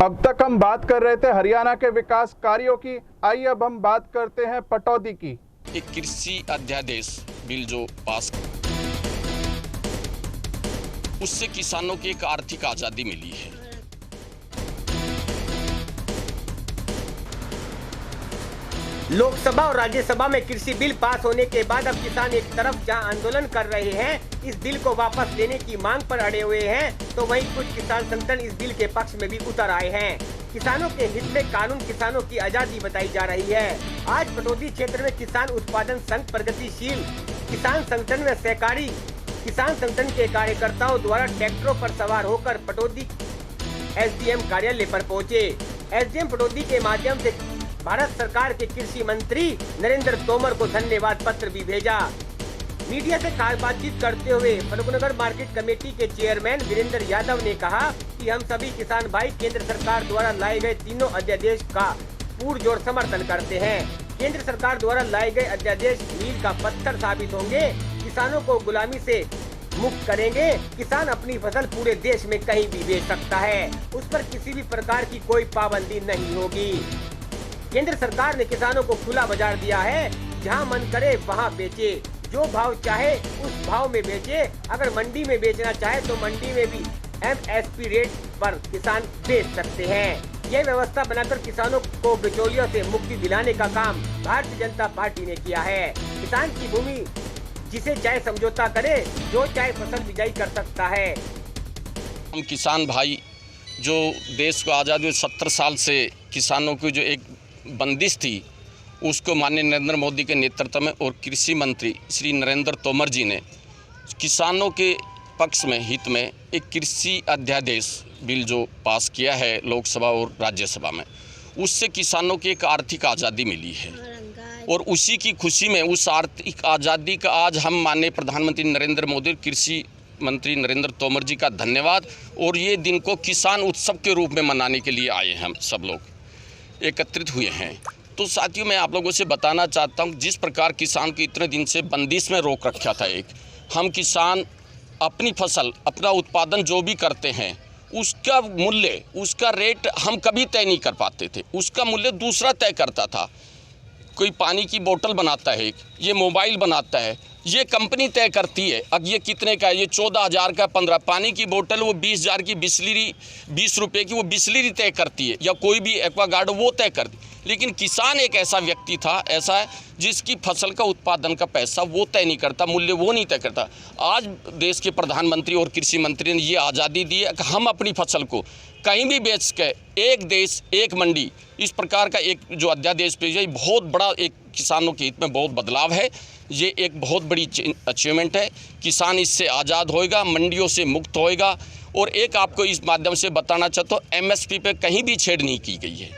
अब तक हम बात कर रहे थे हरियाणा के विकास कार्यों की, आइए अब हम बात करते हैं पटौदी की। एक कृषि अध्यादेश बिल जो पास, उससे किसानों की एक आर्थिक आजादी मिली है। लोकसभा और राज्यसभा में कृषि बिल पास होने के बाद अब किसान एक तरफ जहां आंदोलन कर रहे हैं, इस बिल को वापस लेने की मांग पर अड़े हुए हैं, तो वहीं कुछ किसान संगठन इस बिल के पक्ष में भी उतर आए हैं। किसानों के हित में कानून किसानों की आजादी बताई जा रही है। आज पटौदी क्षेत्र में किसान उत्पादन संघ प्रगतिशील किसान संगठन में सहकारी किसान संगठन के कार्यकर्ताओं द्वारा ट्रैक्टरों पर सवार होकर पटौदी एसडीएम कार्यालय पर पहुंचे। एसडीएम पटौदी के माध्यम से भारत सरकार के कृषि मंत्री नरेंद्र तोमर को धन्यवाद पत्र भी भेजा। मीडिया से बातचीत करते हुए फरूखनगर मार्केट कमेटी के चेयरमैन वीरेंद्र यादव ने कहा कि हम सभी किसान भाई केंद्र सरकार द्वारा लाए गए तीनों अध्यादेश का पुरजोर समर्थन करते हैं। केंद्र सरकार द्वारा लाए गए अध्यादेश मील का पत्थर साबित होंगे, किसानों को गुलामी से मुक्त करेंगे। किसान अपनी फसल पूरे देश में कहीं भी बेच सकता है, उस पर किसी भी प्रकार की कोई पाबंदी नहीं होगी। केंद्र सरकार ने किसानों को खुला बाजार दिया है, जहां मन करे वहां बेचे, जो भाव चाहे उस भाव में बेचे। अगर मंडी में बेचना चाहे तो मंडी में भी एमएसपी रेट पर किसान बेच सकते हैं। यह व्यवस्था बनाकर किसानों को बिचौलियों से मुक्ति दिलाने का काम भारतीय जनता पार्टी ने किया है। किसान की भूमि जिसे चाहे समझौता करे, जो चाहे फसल बिजाई कर सकता है। हम किसान भाई जो देश को आज़ादी 70 साल से किसानों की जो एक बंदिश थी, उसको माननीय नरेंद्र मोदी के नेतृत्व में और कृषि मंत्री श्री नरेंद्र तोमर जी ने किसानों के पक्ष में हित में एक कृषि अध्यादेश बिल जो पास किया है लोकसभा और राज्यसभा में, उससे किसानों की एक आर्थिक आज़ादी मिली है। और उसी की खुशी में उस आर्थिक आज़ादी का आज हम माननीय प्रधानमंत्री नरेंद्र मोदी, कृषि मंत्री नरेंद्र तोमर जी का धन्यवाद, और ये दिन को किसान उत्सव के रूप में मनाने के लिए आए हैं। हम सब लोग एकत्रित हुए हैं। तो साथियों, मैं आप लोगों से बताना चाहता हूं, जिस प्रकार किसान को इतने दिन से बंदिश में रोक रखा था, हम किसान अपनी फसल, अपना उत्पादन जो भी करते हैं, उसका मूल्य, उसका रेट हम कभी तय नहीं कर पाते थे। उसका मूल्य दूसरा तय करता था। कोई पानी की बोतल बनाता है, ये मोबाइल बनाता है, ये कंपनी तय करती है। अब ये कितने का है, ये 14,000 का, 15 पानी की बोतल वो 20,000 की, बिस्लरी 20 रुपये की वो बिस्लरी तय करती है, या कोई भी एक्वागार्ड वो तय करती। लेकिन किसान एक ऐसा व्यक्ति था, ऐसा है जिसकी फसल का उत्पादन का पैसा वो तय नहीं करता, मूल्य वो नहीं तय करता। आज देश के प्रधानमंत्री और कृषि मंत्री ने ये आज़ादी दी है कि हम अपनी फसल को कहीं भी बेच के, एक देश एक मंडी, इस प्रकार का एक जो अध्यादेश पेश है, बहुत बड़ा एक किसानों के हित में बहुत बदलाव है। ये एक बहुत बड़ी अचीवमेंट है। किसान इससे आज़ाद होएगा, मंडियों से मुक्त होएगा। और एक आपको इस माध्यम से बताना चाहता हूँ, एमएसपी पे कहीं भी छेड़ नहीं की गई है।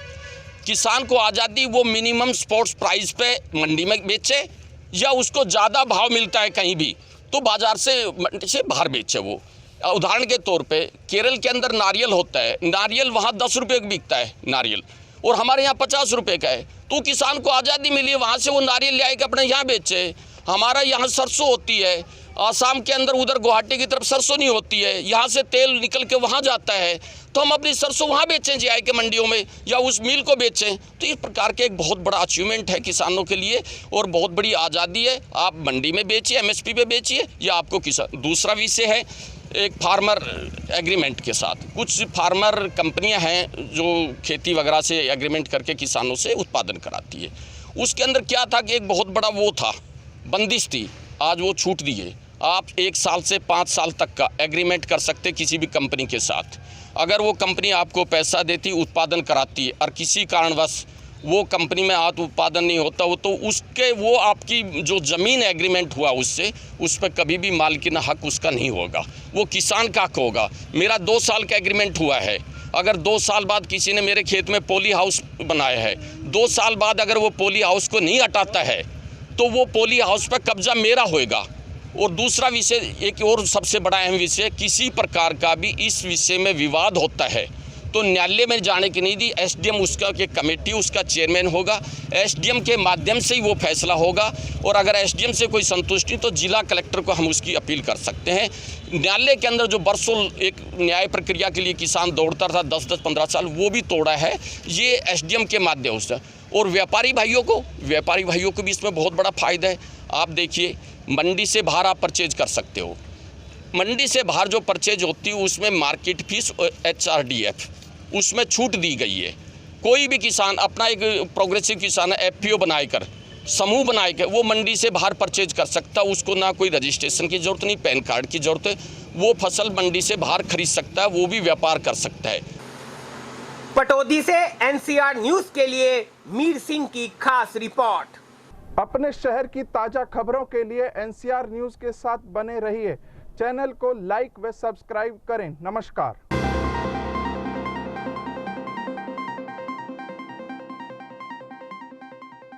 किसान को आज़ादी, वो मिनिमम स्पोर्ट्स प्राइस पे मंडी में बेचे, या उसको ज़्यादा भाव मिलता है कहीं भी तो बाज़ार से, मंडी से बाहर बेचे। वो उदाहरण के तौर पे केरल के अंदर नारियल होता है, नारियल वहाँ 10 रुपये का बिकता है नारियल, और हमारे यहाँ 50 रुपये का है। तो किसान को आज़ादी मिली है, वहाँ से वो नारियल ले आके अपने यहाँ बेचे। हमारा यहाँ सरसों होती है, आसाम के अंदर उधर गुवाहाटी की तरफ सरसों नहीं होती है, यहाँ से तेल निकल के वहाँ जाता है, तो हम अपनी सरसों वहाँ बेचें जाए के मंडियों में, या उस मिल को बेचें। तो इस प्रकार के एक बहुत बड़ा अचीवमेंट है किसानों के लिए, और बहुत बड़ी आज़ादी है। आप मंडी में बेचिए, एमएसपी पे बेचिए, या आपको किसान। दूसरा विषय है एक फार्मर एग्रीमेंट के साथ। कुछ फार्मर कंपनियां हैं जो खेती वगैरह से एग्रीमेंट करके किसानों से उत्पादन कराती है। उसके अंदर क्या था कि एक बहुत बड़ा वो था, बंदिश थी, आज वो छूट दी है। आप 1 साल से 5 साल तक का एग्रीमेंट कर सकते किसी भी कंपनी के साथ। अगर वो कंपनी आपको पैसा देती, उत्पादन कराती है, और किसी कारणवश वो कंपनी में आत्म उत्पादन नहीं होता हो, तो उसके वो आपकी जो ज़मीन एग्रीमेंट हुआ उससे, उस पर कभी भी मालिकाना हक उसका नहीं होगा, वो किसान का हक होगा। मेरा 2 साल का एग्रीमेंट हुआ है, अगर 2 साल बाद किसी ने मेरे खेत में पोली हाउस बनाया है, 2 साल बाद अगर वो पोली हाउस को नहीं हटाता है, तो वो पोली हाउस पर कब्जा मेरा होएगा। और दूसरा विषय, एक और सबसे बड़ा अहम विषय, किसी प्रकार का भी इस विषय में विवाद होता है तो न्यायालय में जाने की नहीं दी। एसडीएम उसका एक कमेटी उसका चेयरमैन होगा, एसडीएम के माध्यम से ही वो फैसला होगा। और अगर एसडीएम से कोई संतुष्टि तो जिला कलेक्टर को हम उसकी अपील कर सकते हैं। न्यायालय के अंदर जो बरसों एक न्याय प्रक्रिया के लिए किसान दौड़ता था 10-10, 15 साल, वो भी तोड़ा है ये एसडीएम के माध्यम से। और व्यापारी भाइयों को भी इसमें बहुत बड़ा फ़ायदा है। आप देखिए, मंडी से बाहर आप परचेज कर सकते हो। मंडी से बाहर जो परचेज होती है उसमें मार्केट फीस और HRDF उसमें छूट दी गई है। कोई भी किसान अपना एक प्रोग्रेसिव किसान है, FPO बनाकर समूह बनाकर वो मंडी से बाहर परचेज कर सकता है। उसको ना कोई रजिस्ट्रेशन की ज़रूरत नहीं, पैन कार्ड की ज़रूरत है। वो फसल मंडी से बाहर खरीद सकता है, वो भी व्यापार कर सकता है। पटौदी से NCR न्यूज़ के लिए मीर सिंह की खास रिपोर्ट। अपने शहर की ताज़ा खबरों के लिए NCR न्यूज़ के साथ बने रहिए। चैनल को लाइक व सब्सक्राइब करें। नमस्कार।